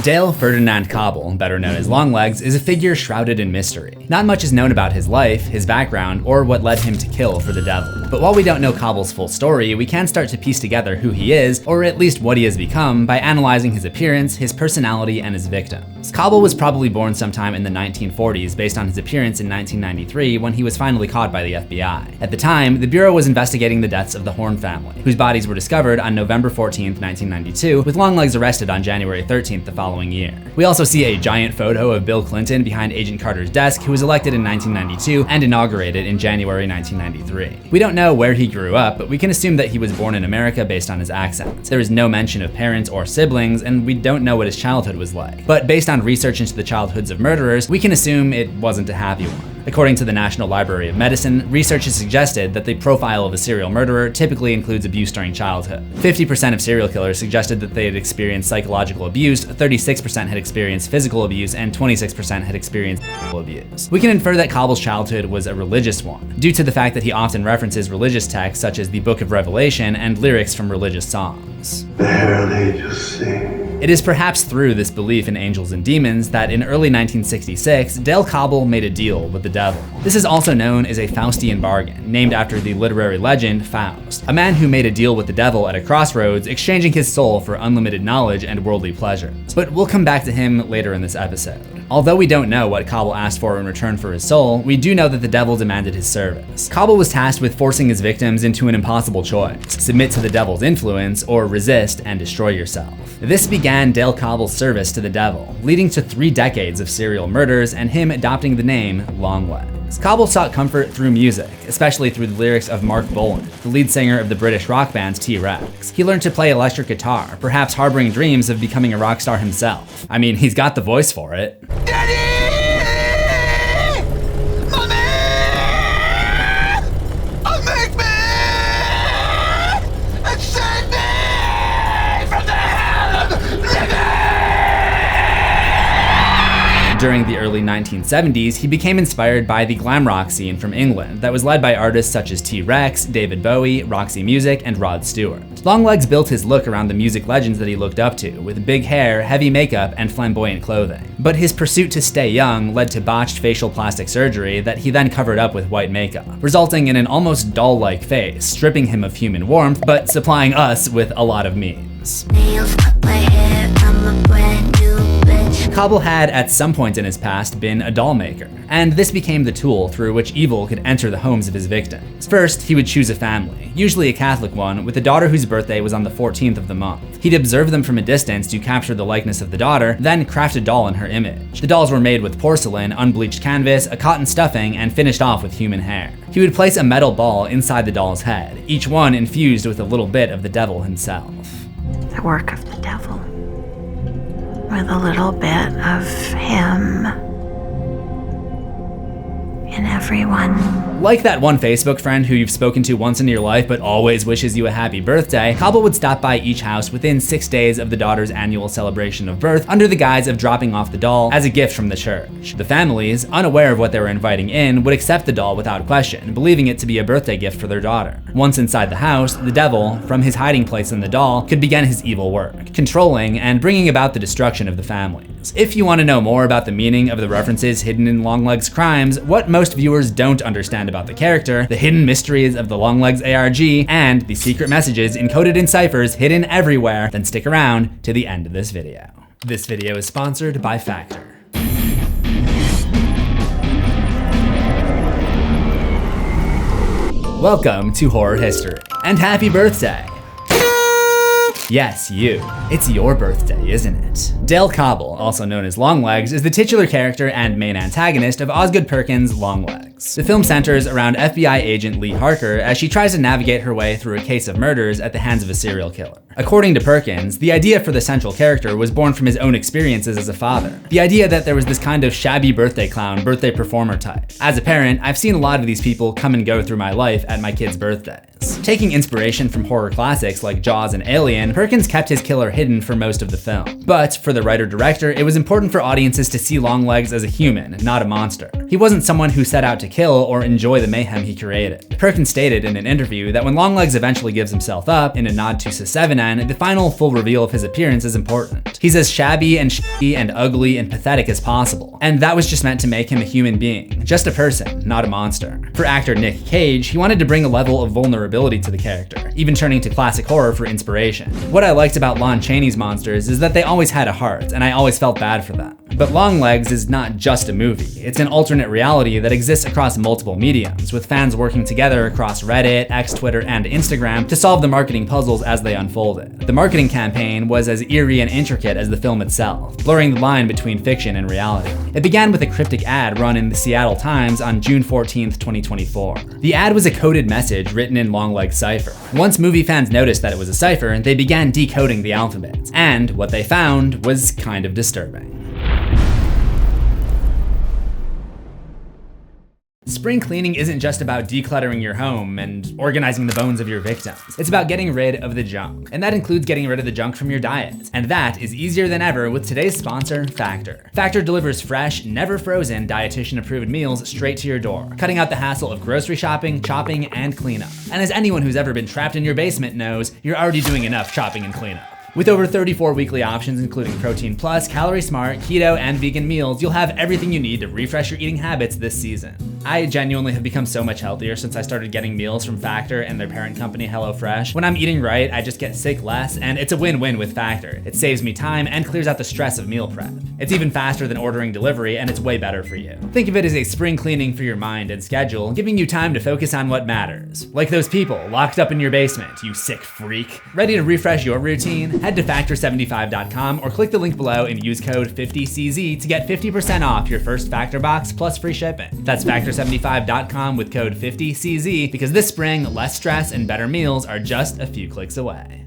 Dale Ferdinand Kobble, better known as Longlegs, is a figure shrouded in mystery. Not much is known about his life, his background, or what led him to kill for the devil. But while we don't know Kobble's full story, we can start to piece together who he is, or at least what he has become, by analyzing his appearance, his personality, and his victims. Kobble was probably born sometime in the 1940s based on his appearance in 1993 when he was finally caught by the FBI. At the time, the Bureau was investigating the deaths of the Horn family, whose bodies were discovered on November 14th, 1992, with Longlegs arrested on January 13th the following year. We also see a giant photo of Bill Clinton behind Agent Carter's desk, who was elected in 1992 and inaugurated in January 1993. We don't know where he grew up, but we can assume that he was born in America based on his accent. There is no mention of parents or siblings, and we don't know what his childhood was like. But based on research into the childhoods of murderers, we can assume it wasn't a happy one. According to the National Library of Medicine, research has suggested that the profile of a serial murderer typically includes abuse during childhood. 50% of serial killers suggested that they had experienced psychological abuse, 36% had experienced physical abuse, and 26% had experienced sexual abuse. We can infer that Kobble's childhood was a religious one, due to the fact that he often references religious texts such as the Book of Revelation and lyrics from religious songs. The herald angels sing. It is perhaps through this belief in angels and demons that in early 1966, Dale Kobble made a deal with the devil. This is also known as a Faustian bargain, named after the literary legend Faust, a man who made a deal with the devil at a crossroads, exchanging his soul for unlimited knowledge and worldly pleasures. But we'll come back to him later in this episode. Although we don't know what Kobble asked for in return for his soul, we do know that the devil demanded his service. Kobble was tasked with forcing his victims into an impossible choice: submit to the devil's influence or resist and destroy yourself. This began Dale Kobble's service to the devil, leading to 3 decades of serial murders and him adopting the name Longlegs. Kobble sought comfort through music, especially through the lyrics of Mark Bolan, the lead singer of the British rock band T-Rex. He learned to play electric guitar, perhaps harboring dreams of becoming a rock star himself. I mean, he's got the voice for it. Daddy! Mommy! Unmake me! And save me from the hell of living! During the early 1970s, he became inspired by the glamrock scene from England that was led by artists such as T-Rex, David Bowie, Roxy Music, and Rod Stewart. Longlegs built his look around the music legends that he looked up to, with big hair, heavy makeup, and flamboyant clothing. But his pursuit to stay young led to botched facial plastic surgery that he then covered up with white makeup, resulting in an almost doll-like face, stripping him of human warmth, but supplying us with a lot of memes. Kobble had, at some point in his past, been a doll maker, and this became the tool through which evil could enter the homes of his victims. First, he would choose a family, usually a Catholic one, with a daughter whose birthday was on the 14th of the month. He'd observe them from a distance to capture the likeness of the daughter, then craft a doll in her image. The dolls were made with porcelain, unbleached canvas, a cotton stuffing, and finished off with human hair. He would place a metal ball inside the doll's head, each one infused with a little bit of the devil himself. The work of the devil, with a little bit of him in everyone. Like that one Facebook friend who you've spoken to once in your life but always wishes you a happy birthday, Kobble would stop by each house within 6 days of the daughter's annual celebration of birth under the guise of dropping off the doll as a gift from the church. The families, unaware of what they were inviting in, would accept the doll without question, believing it to be a birthday gift for their daughter. Once inside the house, the devil, from his hiding place in the doll, could begin his evil work, controlling and bringing about the destruction of the families. If you want to know more about the meaning of the references hidden in Longlegs' crimes, what most viewers don't understand about the character, the hidden mysteries of the Longlegs ARG, and the secret messages encoded in ciphers hidden everywhere, then stick around to the end of this video. This video is sponsored by Factor. Welcome to Horror History, and happy birthday! Yes, you. It's your birthday, isn't it? Dale Kobble, also known as Longlegs, is the titular character and main antagonist of Osgood Perkins' Longlegs. The film centers around FBI agent Lee Harker as she tries to navigate her way through a case of murders at the hands of a serial killer. According to Perkins, the idea for the central character was born from his own experiences as a father. The idea that there was this kind of shabby birthday clown, birthday performer type. As a parent, I've seen a lot of these people come and go through my life at my kids' birthdays. effects. Taking inspiration from horror classics like Jaws and Alien, Perkins kept his killer hidden for most of the film. But for the writer-director, it was important for audiences to see Longlegs as a human, not a monster. He wasn't someone who set out to kill or enjoy the mayhem he created. Perkins stated in an interview that when Longlegs eventually gives himself up, in a nod to CZsWorld, the final full reveal of his appearance is important. He's as shabby and shitty and ugly and pathetic as possible, and that was just meant to make him a human being, just a person, not a monster. For actor Nick Cage, he wanted to bring a level of vulnerability to the character, even turning to classic horror for inspiration. What I liked about Lon Chaney's monsters is that they always had a heart, and I always felt bad for them. But Longlegs is not just a movie, it's an alternate reality that exists across multiple mediums, with fans working together across Reddit, X, Twitter, and Instagram to solve the marketing puzzles as they unfolded. The marketing campaign was as eerie and intricate as the film itself, blurring the line between fiction and reality. It began with a cryptic ad run in the Seattle Times on June 14th, 2024. The ad was a coded message written in Longlegs cipher. Once movie fans noticed that it was a cipher, they began decoding the alphabet, and what they found was kind of disturbing. Spring cleaning isn't just about decluttering your home and organizing the bones of your victims. It's about getting rid of the junk. And that includes getting rid of the junk from your diet. And that is easier than ever with today's sponsor, Factor. Factor delivers fresh, never frozen, dietitian-approved meals straight to your door, cutting out the hassle of grocery shopping, chopping, and cleanup. And as anyone who's ever been trapped in your basement knows, you're already doing enough chopping and cleanup. With over 34 weekly options including Protein Plus, Calorie Smart, Keto, and vegan meals, you'll have everything you need to refresh your eating habits this season. I genuinely have become so much healthier since I started getting meals from Factor and their parent company HelloFresh. When I'm eating right, I just get sick less, and it's a win-win with Factor. It saves me time and clears out the stress of meal prep. It's even faster than ordering delivery, and it's way better for you. Think of it as a spring cleaning for your mind and schedule, giving you time to focus on what matters. Like those people locked up in your basement, you sick freak. Ready to refresh your routine? Head to Factor75.com or click the link below and use code 50CZ to get 50% off your first Factor box plus free shipping. That's Factor75.com with code 50CZ because this spring, less stress and better meals are just a few clicks away.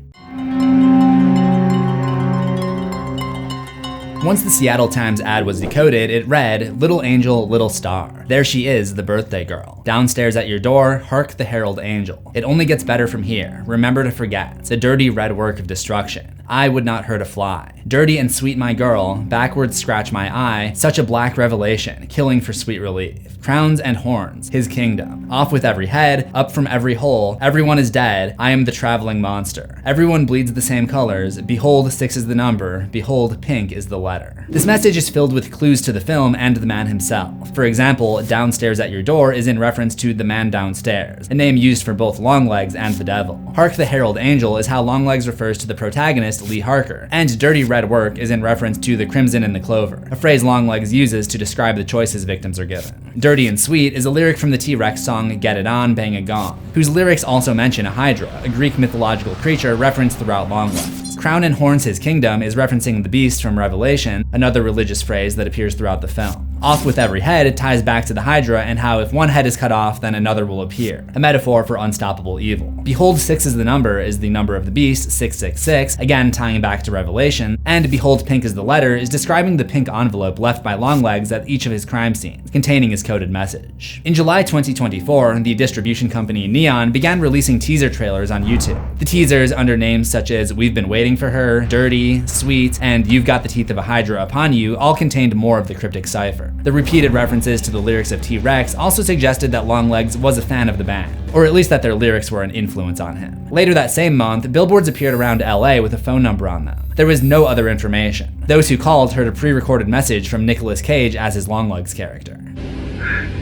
Once the Seattle Times ad was decoded, it read, "Little angel, little star. There she is, the birthday girl. Downstairs at your door, hark the herald angel. It only gets better from here. Remember to forget. The dirty red work of destruction. I would not hurt a fly. Dirty and sweet my girl, backwards scratch my eye. Such a black revelation, killing for sweet relief. Crowns and horns, his kingdom. Off with every head, up from every hole. Everyone is dead. I am the traveling monster. Everyone bleeds the same colors. Behold, 6 is the number. Behold, pink is the letter." This message is filled with clues to the film and the man himself. For example, downstairs at your door is in reference to the man downstairs, a name used for both Longlegs and the devil. Hark the herald angel is how Longlegs refers to the protagonist, Lee Harker, and dirty red work is in reference to the crimson in the clover, a phrase Longlegs uses to describe the choices victims are given. Dirty and sweet is a lyric from the T-Rex song Get It On, Bang a Gong, whose lyrics also mention a hydra, a Greek mythological creature referenced throughout Longlegs. Crown and horns his kingdom is referencing the beast from Revelation, another religious phrase that appears throughout the film. Off with every head ties back to the hydra and how if one head is cut off, then another will appear, a metaphor for unstoppable evil. Behold, 6 is the number the number of the beast, 666, again tying back to Revelation, and behold, pink is the letter is describing the pink envelope left by Longlegs at each of his crime scenes, containing his coded message. In July 2024, the distribution company Neon began releasing teaser trailers on YouTube. The teasers, under names such as We've Been Waiting for Her, Dirty, Sweet, and You've Got the Teeth of a Hydra Upon You, all contained more of the cryptic cipher. The repeated references to the lyrics of T-Rex also suggested that Longlegs was a fan of the band, or at least that their lyrics were an influence on him. Later that same month, billboards appeared around LA with a phone number on them. There was no other information. Those who called heard a pre-recorded message from Nicolas Cage as his Longlegs character.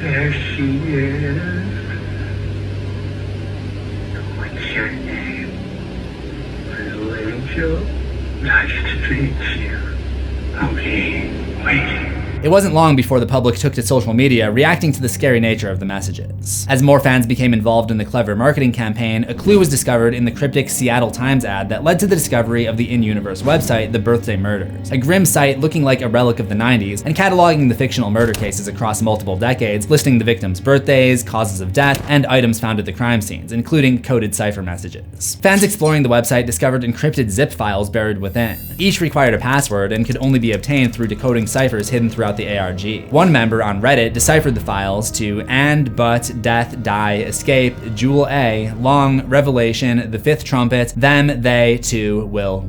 There she is. What's your name? Little angel. Nice to meet you. I'll be waiting. It wasn't long before the public took to social media reacting to the scary nature of the messages. As more fans became involved in the clever marketing campaign, a clue was discovered in the cryptic Seattle Times ad that led to the discovery of the in-universe website, The Birthday Murders, a grim site looking like a relic of the 90s and cataloging the fictional murder cases across multiple decades, listing the victims' birthdays, causes of death, and items found at the crime scenes, including coded cipher messages. Fans exploring the website discovered encrypted zip files buried within. Each required a password and could only be obtained through decoding ciphers hidden throughout without the ARG. One member on Reddit deciphered the files to and, but, death, die, escape, jewel A, long, revelation, the fifth trumpet, them, they, to, will.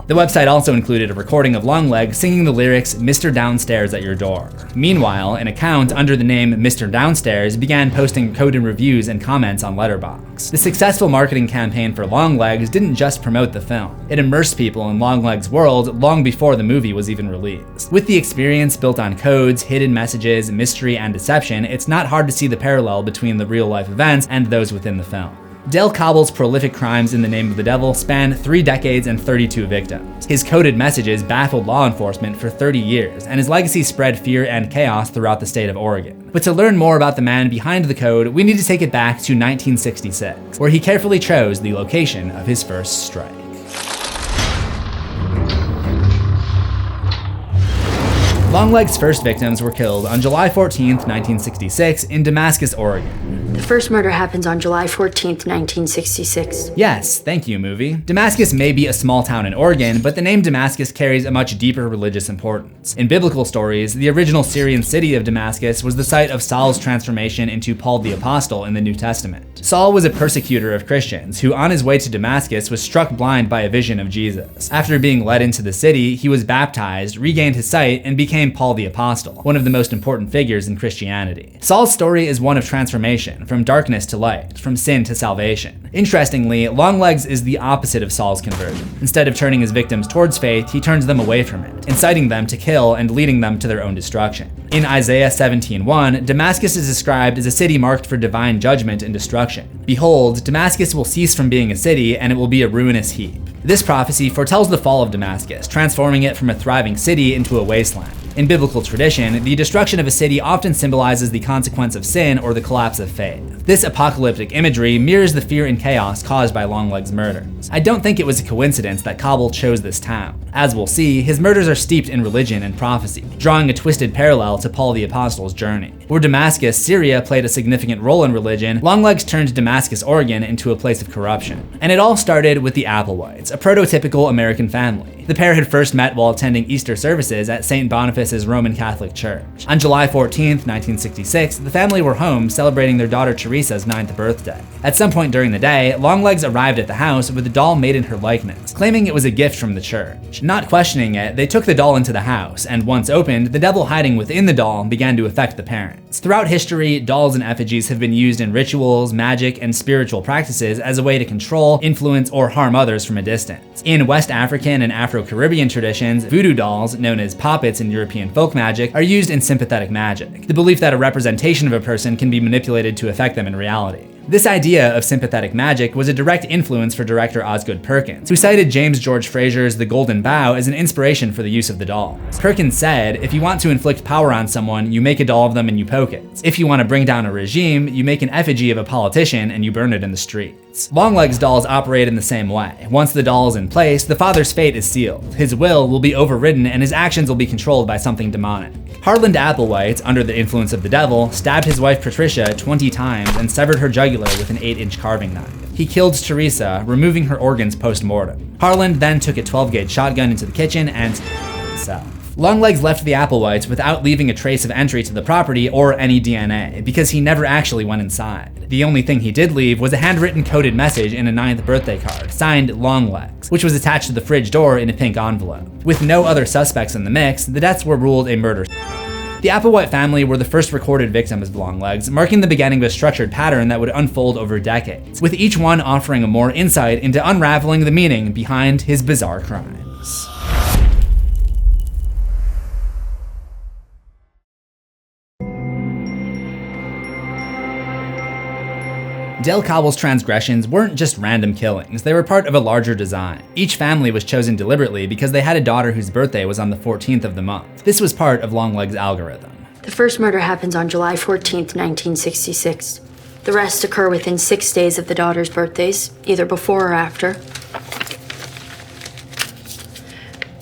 The website also included a recording of Longlegs singing the lyrics, "Mr. Downstairs at your door." Meanwhile, an account under the name Mr. Downstairs began posting coded reviews and comments on Letterboxd. The successful marketing campaign for Longlegs didn't just promote the film, it immersed people in Longlegs' world long before the movie was even released. With the experience built on codes, hidden messages, mystery, and deception, it's not hard to see the parallel between the real-life events and those within the film. Dale Kobble's prolific crimes in the name of the devil span 3 decades and 32 victims. His coded messages baffled law enforcement for 30 years, and his legacy spread fear and chaos throughout the state of Oregon. But to learn more about the man behind the code, we need to take it back to 1966, where he carefully chose the location of his first strike. Longlegs' first victims were killed on July 14th, 1966 in Damascus, Oregon. The first murder happens on July 14th, 1966. Yes, thank you, movie. Damascus may be a small town in Oregon, but the name Damascus carries a much deeper religious importance. In biblical stories, the original Syrian city of Damascus was the site of Saul's transformation into Paul the Apostle in the New Testament. Saul was a persecutor of Christians who, on his way to Damascus, was struck blind by a vision of Jesus. After being led into the city, he was baptized, regained his sight, and became Paul the Apostle, one of the most important figures in Christianity. Saul's story is one of transformation, from darkness to light, from sin to salvation. Interestingly, Longlegs is the opposite of Saul's conversion. Instead of turning his victims towards faith, he turns them away from it, inciting them to kill and leading them to their own destruction. In Isaiah 17:1, Damascus is described as a city marked for divine judgment and destruction. Behold, Damascus will cease from being a city, and it will be a ruinous heap. This prophecy foretells the fall of Damascus, transforming it from a thriving city into a wasteland. In biblical tradition, the destruction of a city often symbolizes the consequence of sin or the collapse of faith. This apocalyptic imagery mirrors the fear and chaos caused by Longlegs' murders. I don't think it was a coincidence that Kobble chose this town. As we'll see, his murders are steeped in religion and prophecy, drawing a twisted parallel to Paul the Apostle's journey. Where Damascus, Syria played a significant role in religion, Longlegs turned Damascus, Oregon into a place of corruption. And it all started with the Applewhites, a prototypical American family. The pair had first met while attending Easter services at St. Boniface's Roman Catholic Church. On July 14th, 1966, the family were home celebrating their daughter Teresa's 9th birthday. At some point during the day, Longlegs arrived at the house with a doll made in her likeness, claiming it was a gift from the church. Not questioning it, they took the doll into the house, and once opened, the devil hiding within the doll began to affect the parents. Throughout history, dolls and effigies have been used in rituals, magic, and spiritual practices as a way to control, influence, or harm others from a distance. In West African and Afro-Caribbean traditions, voodoo dolls, known as poppets in European folk magic, are used in sympathetic magic, the belief that a representation of a person can be manipulated to affect them in reality. This idea of sympathetic magic was a direct influence for director Osgood Perkins, who cited James George Fraser's The Golden Bough as an inspiration for the use of the dolls. Perkins said, "If you want to inflict power on someone, you make a doll of them and you poke it. If you want to bring down a regime, you make an effigy of a politician and you burn it in the streets." Longlegs dolls operate in the same way. Once the doll is in place, the father's fate is sealed. His will be overridden and his actions will be controlled by something demonic. Harland Applewhite, under the influence of the devil, stabbed his wife Patricia 20 times and severed her jugular with an 8-inch carving knife. He killed Teresa, removing her organs post-mortem. Harland then took a 12-gauge shotgun into the kitchen and himself. Longlegs left the Applewhites without leaving a trace of entry to the property or any DNA, because he never actually went inside. The only thing he did leave was a handwritten coded message in a 9th birthday card, signed Longlegs, which was attached to the fridge door in a pink envelope. With no other suspects in the mix, the deaths were ruled a murder. The Applewhite family were the first recorded victims of Longlegs, marking the beginning of a structured pattern that would unfold over decades, with each one offering a more insight into unraveling the meaning behind his bizarre crimes. Dale Kobble's transgressions weren't just random killings, they were part of a larger design. Each family was chosen deliberately because they had a daughter whose birthday was on the 14th of the month. This was part of Longlegs' algorithm. The first murder happens on July 14th, 1966. The rest occur within 6 days of the daughter's birthdays, either before or after,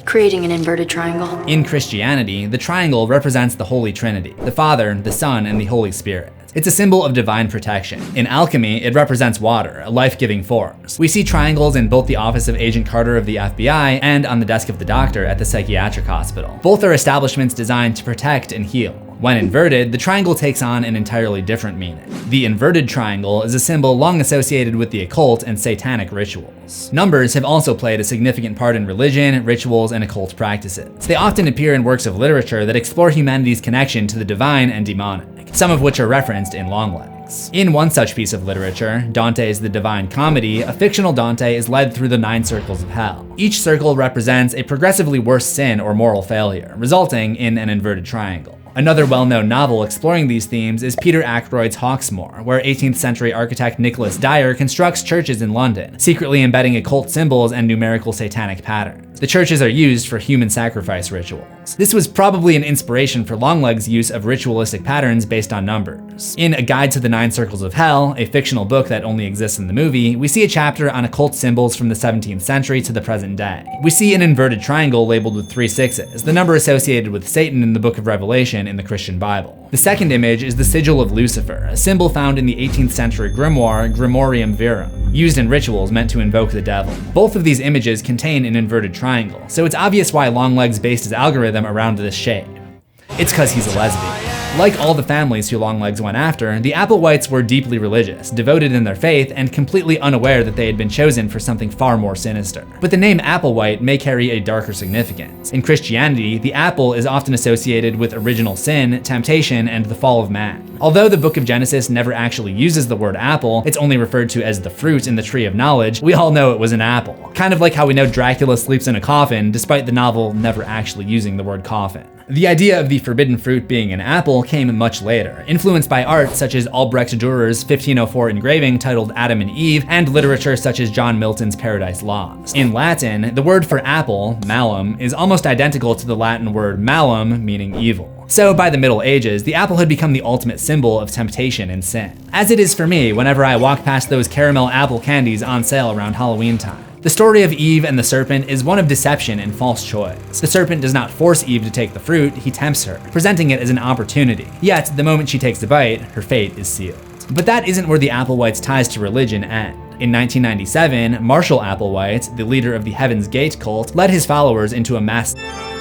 creating an inverted triangle. In Christianity, the triangle represents the Holy Trinity, the Father, the Son, and the Holy Spirit. It's a symbol of divine protection. In alchemy, it represents water, a life-giving force. We see triangles in both the office of Agent Carter of the FBI and on the desk of the doctor at the psychiatric hospital. Both are establishments designed to protect and heal. When inverted, the triangle takes on an entirely different meaning. The inverted triangle is a symbol long associated with the occult and satanic rituals. Numbers have also played a significant part in religion, rituals, and occult practices. They often appear in works of literature that explore humanity's connection to the divine and demonic, some of which are referenced in Longlegs. In one such piece of literature, Dante's The Divine Comedy, a fictional Dante is led through the 9 circles of hell. Each circle represents a progressively worse sin or moral failure, resulting in an inverted triangle. Another well-known novel exploring these themes is Peter Ackroyd's Hawksmoor, where 18th century architect Nicholas Dyer constructs churches in London, secretly embedding occult symbols and numerical satanic patterns. The churches are used for human sacrifice rituals. This was probably an inspiration for Longlegs' use of ritualistic patterns based on numbers. In A Guide to the 9 Circles of Hell, a fictional book that only exists in the movie, we see a chapter on occult symbols from the 17th century to the present day. We see an inverted triangle labeled with 3 6s, the number associated with Satan in the Book of Revelation in the Christian Bible. The second image is the sigil of Lucifer, a symbol found in the 18th century grimoire Grimorium Virum, used in rituals meant to invoke the devil. Both of these images contain an inverted triangle, so it's obvious why Longlegs based his algorithm around this shape. It's 'cause he's a lesbian. Like all the families who Longlegs went after, the Applewhites were deeply religious, devoted in their faith, and completely unaware that they had been chosen for something far more sinister. But the name Applewhite may carry a darker significance. In Christianity, the apple is often associated with original sin, temptation, and the fall of man. Although the Book of Genesis never actually uses the word apple, it's only referred to as the fruit in the Tree of Knowledge, we all know it was an apple. Kind of like how we know Dracula sleeps in a coffin, despite the novel never actually using the word coffin. The idea of the forbidden fruit being an apple came much later, influenced by art such as Albrecht Dürer's 1504 engraving titled Adam and Eve, and literature such as John Milton's Paradise Lost. In Latin, the word for apple, malum, is almost identical to the Latin word malum, meaning evil. So by the Middle Ages, the apple had become the ultimate symbol of temptation and sin. As it is for me whenever I walk past those caramel apple candies on sale around Halloween time. The story of Eve and the serpent is one of deception and false choice. The serpent does not force Eve to take the fruit, he tempts her, presenting it as an opportunity. Yet, the moment she takes the bite, her fate is sealed. But that isn't where the Applewhites' ties to religion end. In 1997, Marshall Applewhite, the leader of the Heaven's Gate cult, led his followers into a mass,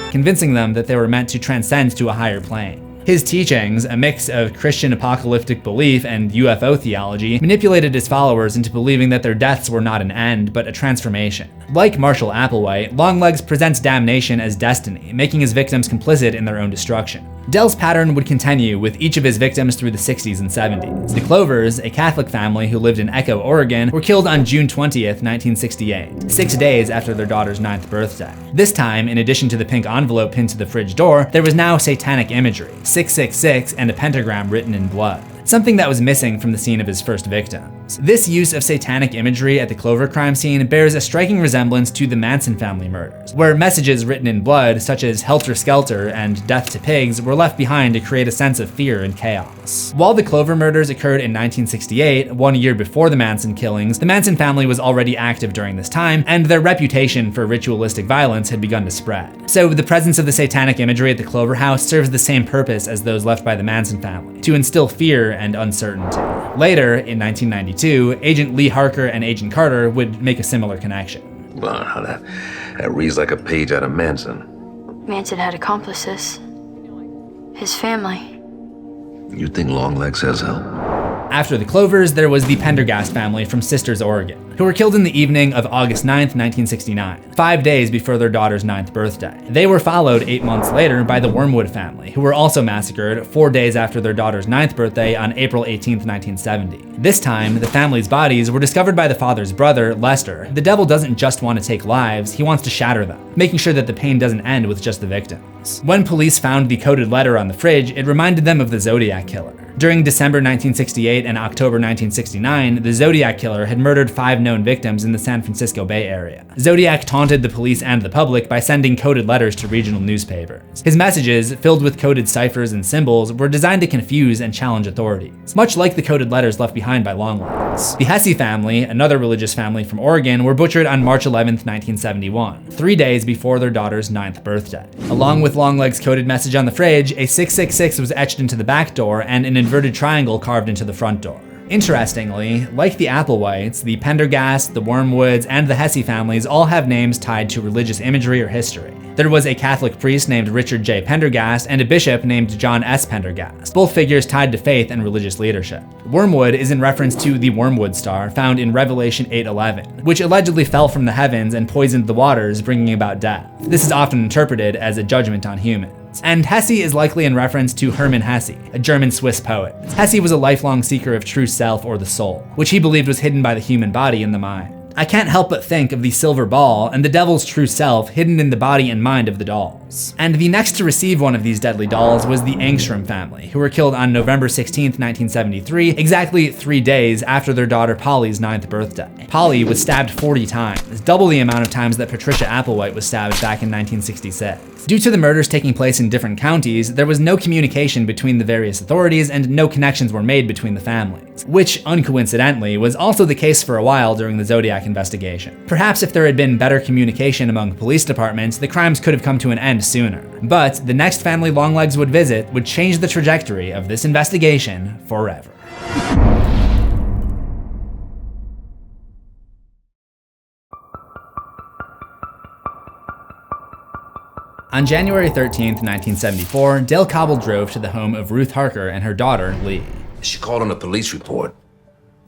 convincing them that they were meant to transcend to a higher plane. His teachings, a mix of Christian apocalyptic belief and UFO theology, manipulated his followers into believing that their deaths were not an end, but a transformation. Like Marshall Applewhite, Longlegs presents damnation as destiny, making his victims complicit in their own destruction. Dale's pattern would continue with each of his victims through the 60s and 70s. The Clovers, a Catholic family who lived in Echo, Oregon, were killed on June 20th, 1968, 6 days after their daughter's 9th birthday. This time, in addition to the pink envelope pinned to the fridge door, there was now satanic imagery, 666, and a pentagram written in blood. Something that was missing from the scene of his first victims. This use of satanic imagery at the Clover crime scene bears a striking resemblance to the Manson family murders, where messages written in blood, such as Helter Skelter and Death to Pigs, were left behind to create a sense of fear and chaos. While the Clover murders occurred in 1968, 1 year before the Manson killings, the Manson family was already active during this time, and their reputation for ritualistic violence had begun to spread. So the presence of the satanic imagery at the Clover house serves the same purpose as those left by the Manson family, to instill fear and uncertainty. Later, in 1992, Agent Lee Harker and Agent Carter would make a similar connection. Wow, that reads like a page out of Manson. Manson had accomplices. His family. You think Longlegs has help? After the Clovers, there was the Pendergast family from Sisters, Oregon, who were killed in the evening of August 9th, 1969, 5 days before their daughter's 9th birthday. They were followed 8 months later by the Wormwood family, who were also massacred 4 days after their daughter's 9th birthday on April 18th, 1970. This time, the family's bodies were discovered by the father's brother, Lester. The devil doesn't just want to take lives, he wants to shatter them, making sure that the pain doesn't end with just the victims. When police found the coded letter on the fridge, it reminded them of the Zodiac Killer. During December 1968 and October 1969, the Zodiac Killer had murdered 5 known victims in the San Francisco Bay Area. Zodiac taunted the police and the public by sending coded letters to regional newspapers. His messages, filled with coded ciphers and symbols, were designed to confuse and challenge authorities, much like the coded letters left behind by Longlegs. Longlegs. The Hesse family, another religious family from Oregon, were butchered on March 11th, 1971, 3 days before their daughter's 9th birthday. Along with Longlegs' coded message on the fridge, a 666 was etched into the back door and an inverted triangle carved into the front door. Interestingly, like the Applewhites, the Pendergasts, the Wormwoods, and the Hesse families all have names tied to religious imagery or history. There was a Catholic priest named Richard J. Pendergast and a bishop named John S. Pendergast, both figures tied to faith and religious leadership. Wormwood is in reference to the Wormwood star found in Revelation 8:11, which allegedly fell from the heavens and poisoned the waters, bringing about death. This is often interpreted as a judgment on humans. And Hesse is likely in reference to Hermann Hesse, a German-Swiss poet. Hesse was a lifelong seeker of true self or the soul, which he believed was hidden by the human body and the mind. I can't help but think of the silver ball and the devil's true self hidden in the body and mind of the dolls. And the next to receive one of these deadly dolls was the Engstrom family, who were killed on November 16th, 1973, exactly 3 days after their daughter Polly's 9th birthday. Polly was stabbed 40 times, double the amount of times that Patricia Applewhite was stabbed back in 1966. Due to the murders taking place in different counties, there was no communication between the various authorities and no connections were made between the families, which, uncoincidentally, was also the case for a while during the Zodiac investigation. Perhaps if there had been better communication among police departments, the crimes could have come to an end sooner. But the next family Longlegs would visit would change the trajectory of this investigation forever. On January 13th, 1974, Dale Kobble drove to the home of Ruth Harker and her daughter, Lee. She called on a police report.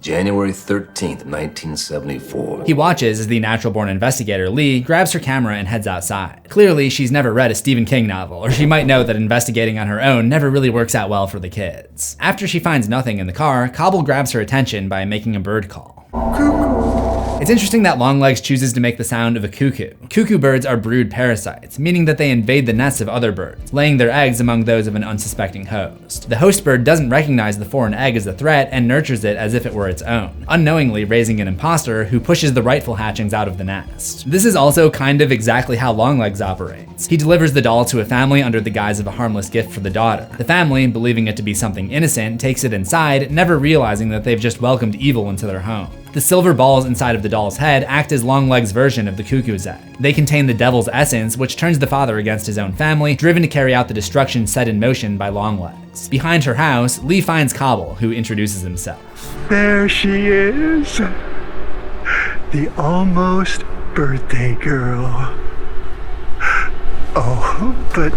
January 13th, 1974. He watches as the natural-born investigator, Lee, grabs her camera and heads outside. Clearly, she's never read a Stephen King novel, or she might know that investigating on her own never really works out well for the kids. After she finds nothing in the car, Kobble grabs her attention by making a bird call. It's interesting that Longlegs chooses to make the sound of a cuckoo. Cuckoo birds are brood parasites, meaning that they invade the nests of other birds, laying their eggs among those of an unsuspecting host. The host bird doesn't recognize the foreign egg as a threat and nurtures it as if it were its own, unknowingly raising an imposter who pushes the rightful hatchlings out of the nest. This is also kind of exactly how Longlegs operates. He delivers the doll to a family under the guise of a harmless gift for the daughter. The family, believing it to be something innocent, takes it inside, never realizing that they've just welcomed evil into their home. The silver balls inside of the doll's head act as Longlegs' version of the cuckoo's egg. They contain the devil's essence, which turns the father against his own family, driven to carry out the destruction set in motion by Longlegs. Behind her house, Lee finds Kobble, who introduces himself. There she is. The almost birthday girl. Oh, but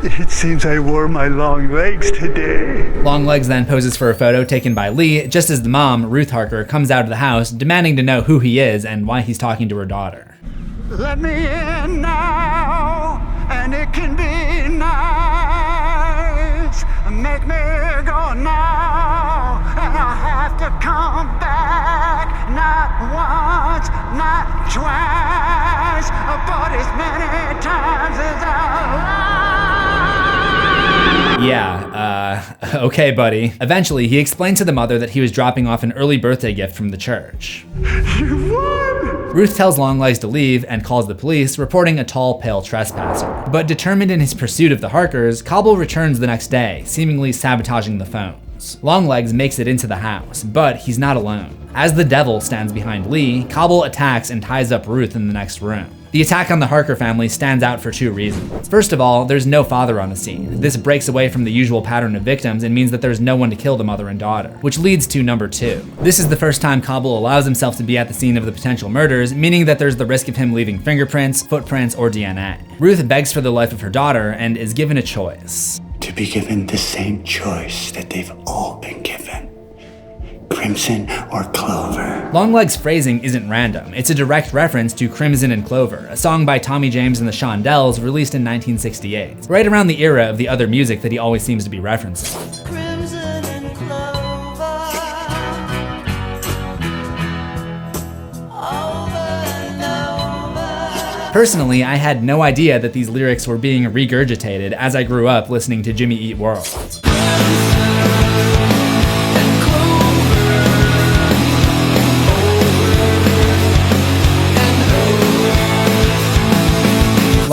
it seems I wore my long legs today. Longlegs then poses for a photo taken by Lee, just as the mom, Ruth Harker, comes out of the house, demanding to know who he is and why he's talking to her daughter. Let me in now, and it can be nice. Make me go now, and I have to come back. Not once, not twice, but as many times as I like. Yeah, okay, buddy. Eventually, he explained to the mother that he was dropping off an early birthday gift from the church. You won! Ruth tells Longlegs to leave and calls the police, reporting a tall, pale trespasser. But determined in his pursuit of the Harkers, Kobble returns the next day, seemingly sabotaging the phones. Longlegs makes it into the house, but he's not alone. As the devil stands behind Lee, Kobble attacks and ties up Ruth in the next room. The attack on the Harker family stands out for 2 reasons. First of all, there's no father on the scene. This breaks away from the usual pattern of victims and means that there's no one to kill the mother and daughter, which leads to number 2. This is the first time Kobble allows himself to be at the scene of the potential murders, meaning that there's the risk of him leaving fingerprints, footprints, or DNA. Ruth begs for the life of her daughter and is given a choice. To be given the same choice that they've all been given. Crimson or Clover. Longlegs' phrasing isn't random. It's a direct reference to Crimson and Clover, a song by Tommy James and the Shondells released in 1968, right around the era of the other music that he always seems to be referencing. Crimson and clover, over and over. Personally, I had no idea that these lyrics were being regurgitated as I grew up listening to Jimmy Eat World.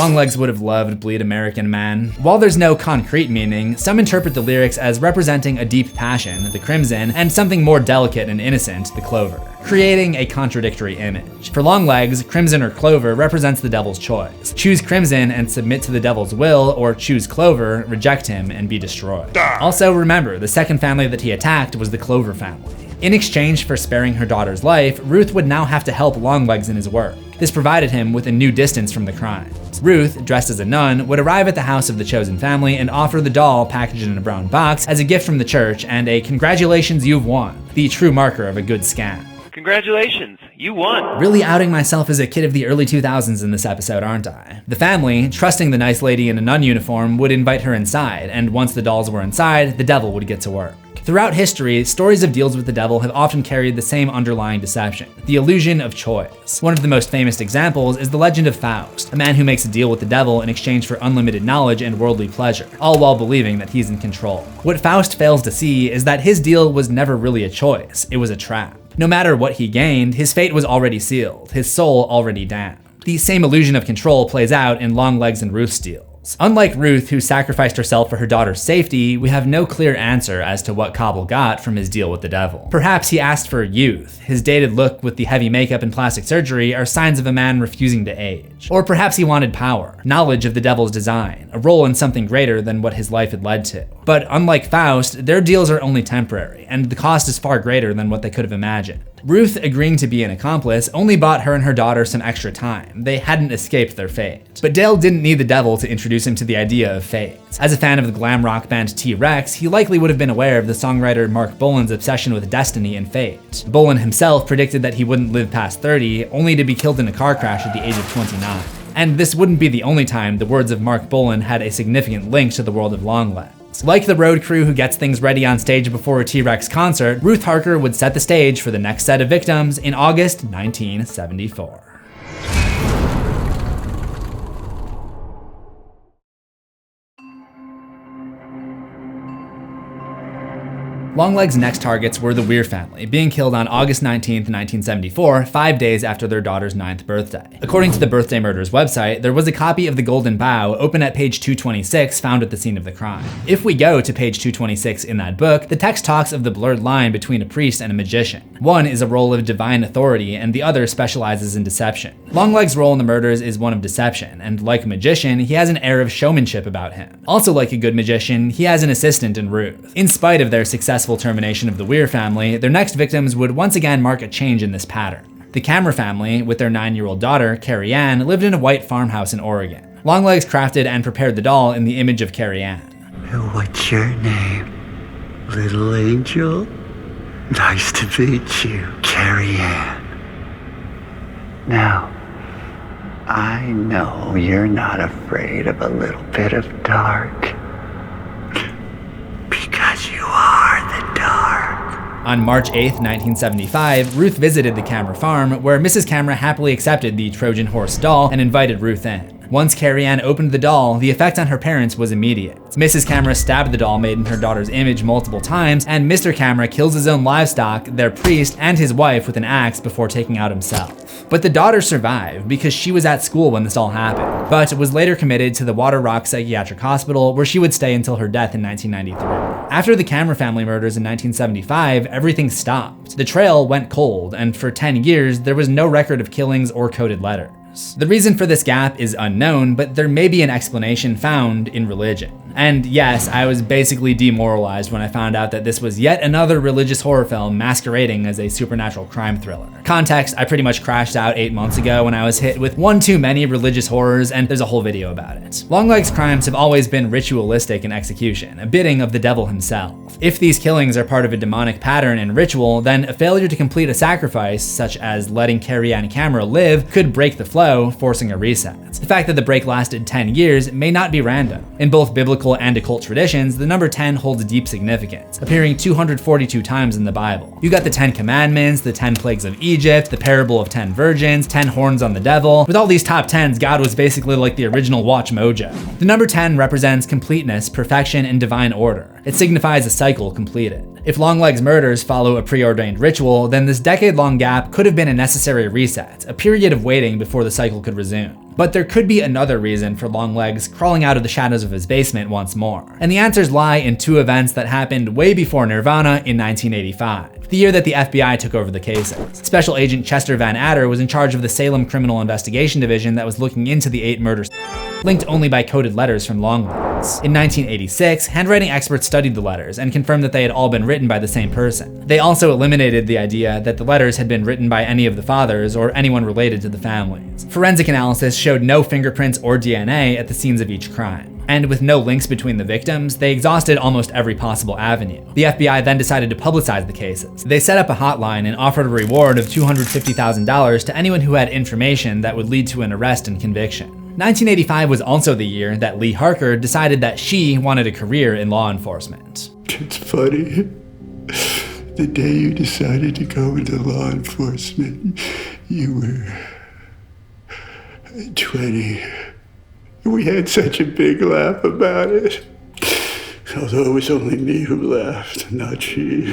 Longlegs would have loved Bleed American Man. While there's no concrete meaning, some interpret the lyrics as representing a deep passion, the crimson, and something more delicate and innocent, the clover, creating a contradictory image. For Longlegs, crimson or clover represents the devil's choice. Choose crimson and submit to the devil's will, or choose clover, reject him, and be destroyed. Also remember, the second family that he attacked was the Clover family. In exchange for sparing her daughter's life, Ruth would now have to help Longlegs in his work. This provided him with a new distance from the crimes. Ruth, dressed as a nun, would arrive at the house of the chosen family and offer the doll packaged in a brown box as a gift from the church and a "congratulations, you've won," the true marker of a good scam. Congratulations, you won. Really outing myself as a kid of the early 2000s in this episode, aren't I? The family, trusting the nice lady in a nun uniform, would invite her inside, and once the dolls were inside, the devil would get to work. Throughout history, stories of deals with the devil have often carried the same underlying deception, the illusion of choice. One of the most famous examples is the legend of Faust, a man who makes a deal with the devil in exchange for unlimited knowledge and worldly pleasure, all while believing that he's in control. What Faust fails to see is that his deal was never really a choice, it was a trap. No matter what he gained, his fate was already sealed, his soul already damned. The same illusion of control plays out in Longlegs and Ruth's deal. Unlike Ruth, who sacrificed herself for her daughter's safety, we have no clear answer as to what Kobble got from his deal with the devil. Perhaps he asked for youth. His dated look with the heavy makeup and plastic surgery are signs of a man refusing to age. Or perhaps he wanted power, knowledge of the devil's design, a role in something greater than what his life had led to. But unlike Faust, their deals are only temporary, and the cost is far greater than what they could have imagined. Ruth, agreeing to be an accomplice, only bought her and her daughter some extra time. They hadn't escaped their fate. But Dale didn't need the devil to introduce him to the idea of fate. As a fan of the glam rock band T-Rex, he likely would have been aware of the songwriter Mark Bolan's obsession with destiny and fate. Bolan himself predicted that he wouldn't live past 30, only to be killed in a car crash at the age of 29. And this wouldn't be the only time the words of Mark Bolan had a significant link to the world of Longlegs. Like the road crew who gets things ready on stage before a T-Rex concert, Ruth Harker would set the stage for the next set of victims in August 1974. Longlegs' next targets were the Weir family, being killed on August 19, 1974, 5 days after their daughter's 9th birthday. According to the Birthday Murders website, there was a copy of the Golden Bough open at page 226 found at the scene of the crime. If we go to page 226 in that book, the text talks of the blurred line between a priest and a magician. One is a role of divine authority, and the other specializes in deception. Longlegs' role in the murders is one of deception, and like a magician, he has an air of showmanship about him. Also like a good magician, he has an assistant in Ruth. In spite of their successful termination of the Weir family, their next victims would once again mark a change in this pattern. The Camera family, with their 9-year-old daughter, Carrie, lived in a white farmhouse in Oregon. Longlegs crafted and prepared the doll in the image of Carrie. What's your name, little angel? Nice to meet you, Carrie. Now, I know you're not afraid of a little bit of dark. Because you are the dark. On March 8, 1975, Ruth visited the Camera farm, where Mrs. Camera happily accepted the Trojan horse doll and invited Ruth in. Once Carrie opened the doll, the effect on her parents was immediate. Mrs. Camera stabbed the doll made in her daughter's image multiple times, and Mr. Camera kills his own livestock, their priest, and his wife with an axe before taking out himself. But the daughter survived because she was at school when this all happened, but was later committed to the Water Rock Psychiatric Hospital, where she would stay until her death in 1993. After the Camera family murders in 1975, everything stopped. The trail went cold, and for 10 years, there was no record of killings or coded letters. The reason for this gap is unknown, but there may be an explanation found in religion. And yes, I was basically demoralized when I found out that this was yet another religious horror film masquerading as a supernatural crime thriller. Context, I pretty much crashed out 8 months ago when I was hit with one too many religious horrors, and there's a whole video about it. Longlegs' crimes have always been ritualistic in execution, a bidding of the devil himself. If these killings are part of a demonic pattern and ritual, then a failure to complete a sacrifice, such as letting Carrie Camera live, could break the flow, forcing a reset. The fact that the break lasted 10 years may not be random. In both biblical and occult traditions, the number 10 holds deep significance, appearing 242 times in the Bible. You got the 10 Commandments, the 10 Plagues of Egypt, the Parable of 10 Virgins, 10 Horns on the Devil. With all these top 10s, God was basically like the original Watch Mojo. The number 10 represents completeness, perfection, and divine order. It signifies a cycle completed. If Longlegs' murders follow a preordained ritual, then this decade-long gap could have been a necessary reset, a period of waiting before the cycle could resume. But there could be another reason for Longlegs crawling out of the shadows of his basement once more. And the answers lie in two events that happened way before Nirvana in 1985, the year that the FBI took over the cases. Special Agent Chester Van Adder was in charge of the Salem Criminal Investigation Division that was looking into the 8 murders, linked only by coded letters from Longlegs. In 1986, handwriting experts studied the letters and confirmed that they had all been written by the same person. They also eliminated the idea that the letters had been written by any of the fathers or anyone related to the families. Forensic analysis showed no fingerprints or DNA at the scenes of each crime. And with no links between the victims, they exhausted almost every possible avenue. The FBI then decided to publicize the cases. They set up a hotline and offered a reward of $250,000 to anyone who had information that would lead to an arrest and conviction. 1985 was also the year that Lee Harker decided that she wanted a career in law enforcement. It's funny. The day you decided to go into law enforcement, you were 20. We had such a big laugh about it. Although it was only me who laughed, not she.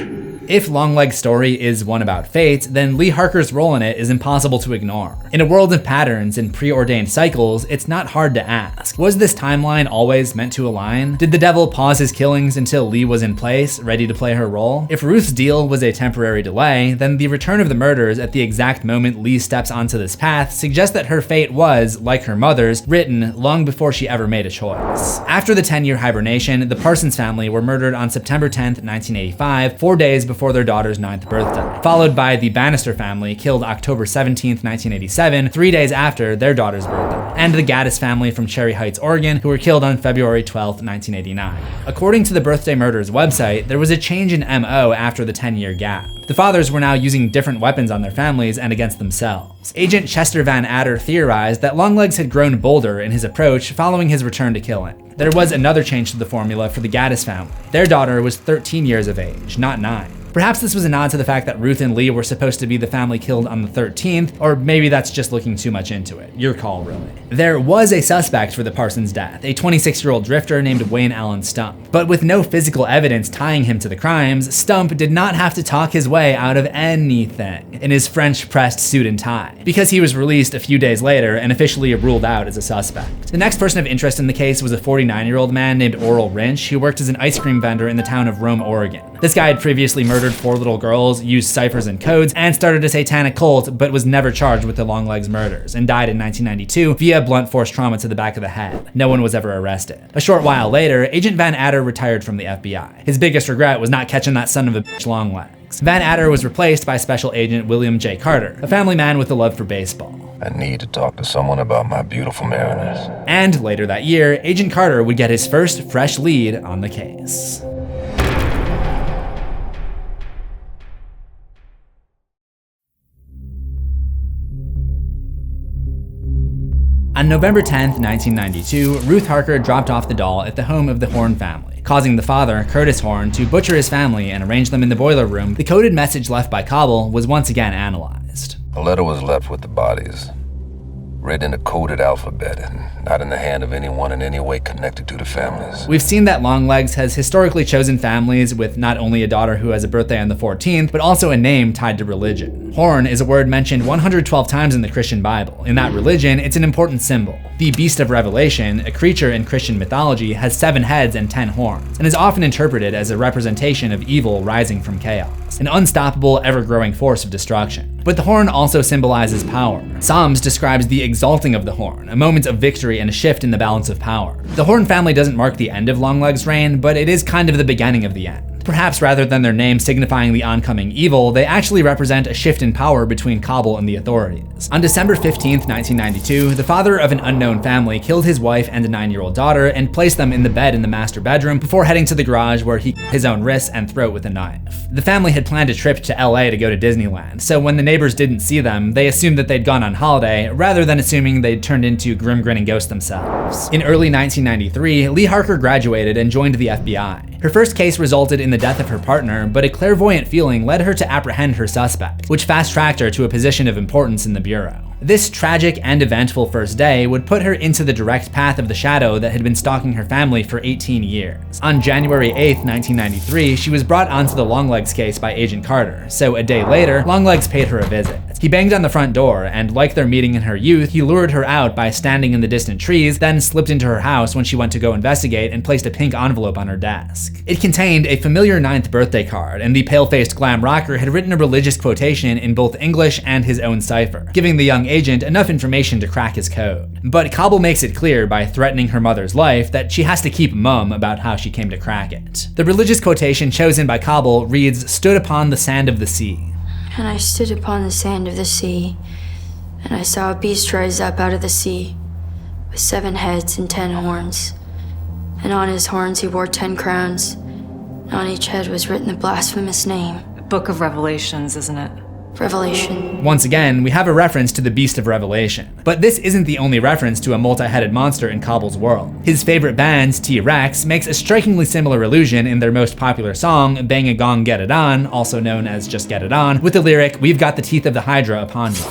If Longlegs' story is one about fate, then Lee Harker's role in it is impossible to ignore. In a world of patterns and preordained cycles, it's not hard to ask, was this timeline always meant to align? Did the devil pause his killings until Lee was in place, ready to play her role? If Ruth's deal was a temporary delay, then the return of the murders at the exact moment Lee steps onto this path suggests that her fate was, like her mother's, written long before she ever made a choice. After the 10-year hibernation, the Parsons family were murdered on September 10th, 1985, 4 days before their daughter's 9th birthday, followed by the Bannister family, killed October 17th, 1987, 3 days after their daughter's birthday, and the Gaddis family from Cherry Heights, Oregon, who were killed on February 12th, 1989. According to the Birthday Murders website, there was a change in MO after the 10-year gap. The fathers were now using different weapons on their families and against themselves. Agent Chester Van Adder theorized that Longlegs had grown bolder in his approach following his return to killing. There was another change to the formula for the Gaddis family. Their daughter was 13 years of age, not 9. Perhaps this was a nod to the fact that Ruth and Lee were supposed to be the family killed on the 13th, or maybe that's just looking too much into it. Your call, really. There was a suspect for the Parsons death, a 26-year-old drifter named Wayne Allen Stump. But with no physical evidence tying him to the crimes, Stump did not have to talk his way out of anything in his French-pressed suit and tie, because he was released a few days later and officially ruled out as a suspect. The next person of interest in the case was a 49-year-old man named Oral Rinch, who worked as an ice cream vendor in the town of Rome, Oregon. This guy had previously murdered 4 little girls, used ciphers and codes, and started a satanic cult, but was never charged with the Longlegs murders, and died in 1992 via blunt force trauma to the back of the head. No one was ever arrested. A short while later, Agent Van Adder retired from the FBI. His biggest regret was not catching that son of a bitch Longlegs. Van Adder was replaced by Special Agent William J. Carter, a family man with a love for baseball. I need to talk to someone about my beautiful Mariners. And later that year, Agent Carter would get his first fresh lead on the case. On November 10th, 1992, Ruth Harker dropped off the doll at the home of the Horn family, causing the father, Curtis Horn, to butcher his family and arrange them in the boiler room. The coded message left by Kobble was once again analyzed. A letter was left with the bodies, read in a coded alphabet and not in the hand of anyone in any way connected to the families. We've seen that Longlegs has historically chosen families with not only a daughter who has a birthday on the 14th, but also a name tied to religion. Horn is a word mentioned 112 times in the Christian Bible. In that religion, it's an important symbol. The Beast of Revelation, a creature in Christian mythology, has 7 heads and 10 horns, and is often interpreted as a representation of evil rising from chaos, an unstoppable, ever-growing force of destruction. But the horn also symbolizes power. Psalms describes the exalting of the horn, a moment of victory and a shift in the balance of power. The Horn family doesn't mark the end of Longlegs' reign, but it is kind of the beginning of the end. Perhaps rather than their name signifying the oncoming evil, they actually represent a shift in power between Kobble and the authorities. On December 15th, 1992, the father of an unknown family killed his wife and a 9-year-old daughter and placed them in the bed in the master bedroom before heading to the garage where he cut his own wrists and throat with a knife. The family had planned a trip to LA to go to Disneyland, so when the neighbors didn't see them, they assumed that they'd gone on holiday, rather than assuming they'd turned into grim grinning ghosts themselves. In early 1993, Lee Harker graduated and joined the FBI. Her first case resulted in the death of her partner, but a clairvoyant feeling led her to apprehend her suspect, which fast-tracked her to a position of importance in the bureau. This tragic and eventful first day would put her into the direct path of the shadow that had been stalking her family for 18 years. On January 8th, 1993, she was brought onto the Longlegs case by Agent Carter, so a day later, Longlegs paid her a visit. He banged on the front door, and like their meeting in her youth, he lured her out by standing in the distant trees, then slipped into her house when she went to go investigate and placed a pink envelope on her desk. It contained a familiar 9th birthday card, and the pale-faced glam rocker had written a religious quotation in both English and his own cipher, giving the young agent enough information to crack his code. But Kobble makes it clear by threatening her mother's life that she has to keep mum about how she came to crack it. The religious quotation chosen by Kobble reads, "Stood upon the sand of the sea." And I stood upon the sand of the sea, and I saw a beast rise up out of the sea, with 7 heads and 10 horns. And on his horns he wore 10 crowns, and on each head was written the blasphemous name. Book of Revelations, isn't it? Revelation. Once again, we have a reference to the Beast of Revelation. But this isn't the only reference to a multi-headed monster in Kobble's world. His favorite band, T-Rex, makes a strikingly similar allusion in their most popular song, Bang a Gong Get It On, also known as Just Get It On, with the lyric, "We've got the teeth of the Hydra upon you."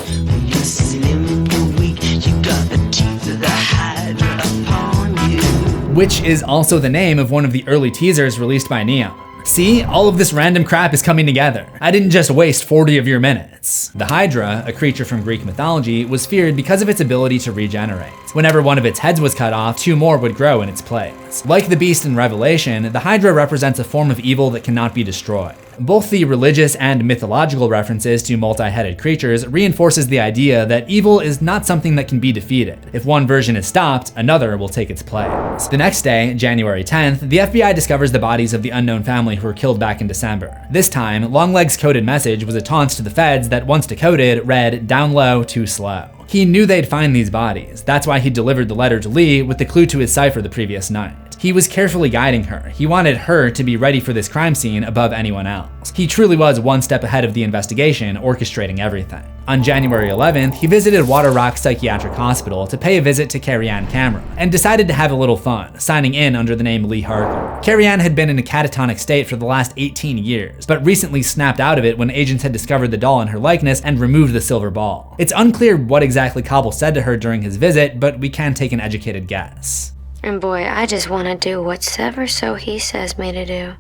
Which is also the name of one of the early teasers released by Neon. See, all of this random crap is coming together. I didn't just waste 40 of your minutes. The Hydra, a creature from Greek mythology, was feared because of its ability to regenerate. Whenever one of its heads was cut off, 2 more would grow in its place. Like the beast in Revelation, the Hydra represents a form of evil that cannot be destroyed. Both the religious and mythological references to multi-headed creatures reinforces the idea that evil is not something that can be defeated. If one version is stopped, another will take its place. The next day, January 10th, the FBI discovers the bodies of the unknown family who were killed back in December. This time, Longlegs' coded message was a taunt to the feds that, once decoded, read, "Down low, too slow." He knew they'd find these bodies. That's why he delivered the letter to Lee with the clue to his cipher the previous night. He was carefully guiding her. He wanted her to be ready for this crime scene above anyone else. He truly was one step ahead of the investigation, orchestrating everything. On January 11th, he visited Water Rock Psychiatric Hospital to pay a visit to Carrie Camera, and decided to have a little fun, signing in under the name Lee Harker. Carrie had been in a catatonic state for the last 18 years, but recently snapped out of it when agents had discovered the doll in her likeness and removed the silver ball. It's unclear what exactly Kobble said to her during his visit, but we can take an educated guess. And boy, I just want to do whatever so he says me to do.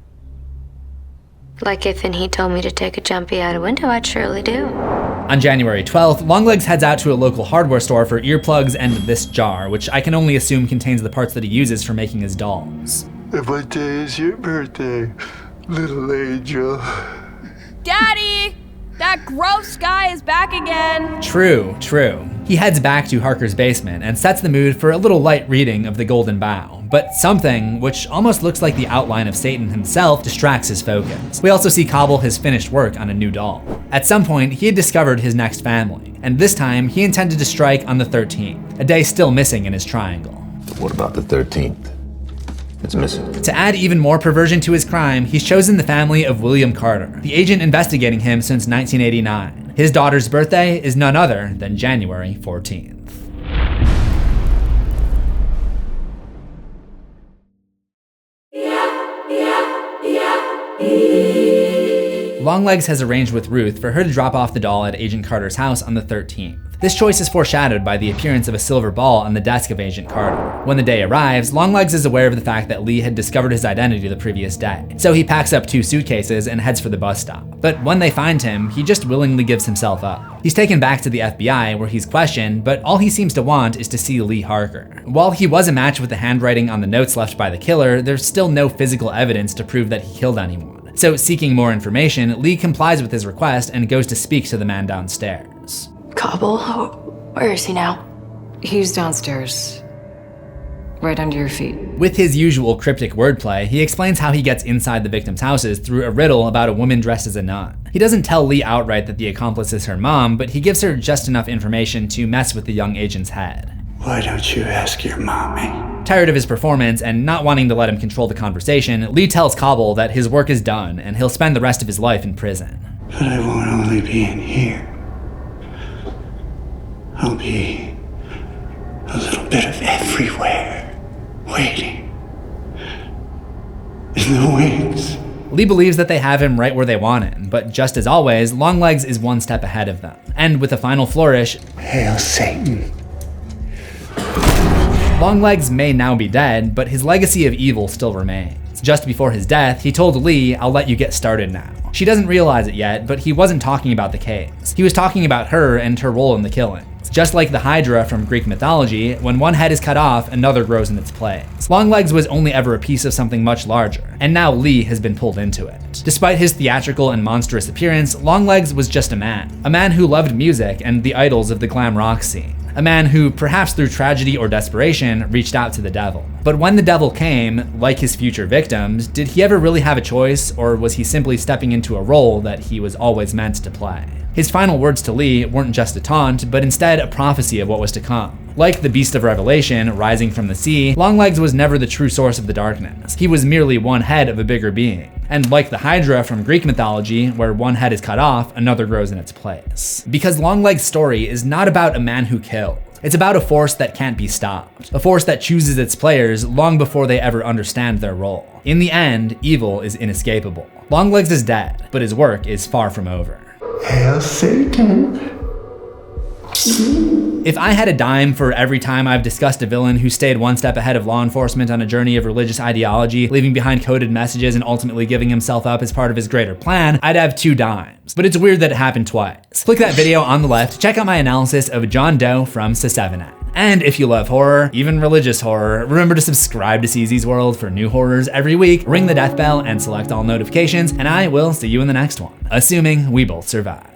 Like if he told me to take a jumpy out a window, I'd surely do. On January 12th, Longlegs heads out to a local hardware store for earplugs and this jar, which I can only assume contains the parts that he uses for making his dolls. What day is your birthday, little angel? Daddy! That gross guy is back again! True. He heads back to Harker's basement and sets the mood for a little light reading of the Golden Bough, but something, which almost looks like the outline of Satan himself, distracts his focus. We also see Kobble his finished work on a new doll. At some point, he had discovered his next family, and this time he intended to strike on the 13th, a day still missing in his triangle. What about the 13th? It's missing. To add even more perversion to his crime, he's chosen the family of William Carter, the agent investigating him since 1989. His daughter's birthday is none other than January 14th. Longlegs has arranged with Ruth for her to drop off the doll at Agent Carter's house on the 13th. This choice is foreshadowed by the appearance of a silver ball on the desk of Agent Carter. When the day arrives, Longlegs is aware of the fact that Lee had discovered his identity the previous day, so he packs up 2 suitcases and heads for the bus stop. But when they find him, he just willingly gives himself up. He's taken back to the FBI where he's questioned, but all he seems to want is to see Lee Harker. While he was a match with the handwriting on the notes left by the killer, there's still no physical evidence to prove that he killed anyone. So, seeking more information, Lee complies with his request and goes to speak to the man downstairs. Kobble? Where is he now? He's downstairs. Right under your feet. With his usual cryptic wordplay, he explains how he gets inside the victims' houses through a riddle about a woman dressed as a nun. He doesn't tell Lee outright that the accomplice is her mom, but he gives her just enough information to mess with the young agent's head. Why don't you ask your mommy? Tired of his performance and not wanting to let him control the conversation, Lee tells Kobble that his work is done and he'll spend the rest of his life in prison. But I won't only be in here. I'll be a little bit of everywhere, waiting. In the wings Lee believes that they have him right where they want him, but just as always, Longlegs is one step ahead of them. And with a final flourish, Hail Satan. Longlegs may now be dead, but his legacy of evil still remains. Just before his death, he told Lee, "I'll let you get started now." She doesn't realize it yet, but he wasn't talking about the case. He was talking about her and her role in the killings. Just like the Hydra from Greek mythology, when one head is cut off, another grows in its place. Longlegs was only ever a piece of something much larger, and now Lee has been pulled into it. Despite his theatrical and monstrous appearance, Longlegs was just a man who loved music and the idols of the glam rock scene. A man who, perhaps through tragedy or desperation, reached out to the devil. But when the devil came, like his future victims, did he ever really have a choice, or was he simply stepping into a role that he was always meant to play? His final words to Lee weren't just a taunt, but instead a prophecy of what was to come. Like the Beast of Revelation rising from the sea, Longlegs was never the true source of the darkness. He was merely one head of a bigger being. And like the Hydra from Greek mythology, where one head is cut off, another grows in its place. Because Longlegs' story is not about a man who killed. It's about a force that can't be stopped. A force that chooses its players long before they ever understand their role. In the end, evil is inescapable. Longlegs is dead, but his work is far from over. Hail Satan. If I had a dime for every time I've discussed a villain who stayed one step ahead of law enforcement on a journey of religious ideology, leaving behind coded messages and ultimately giving himself up as part of his greater plan, I'd have 2 dimes. But it's weird that it happened twice. Click that video on the left to check out my analysis of John Doe from CZsWorld. And if you love horror, even religious horror, remember to subscribe to CZsWorld for new horrors every week, ring the death bell, and select all notifications, and I will see you in the next one, assuming we both survive.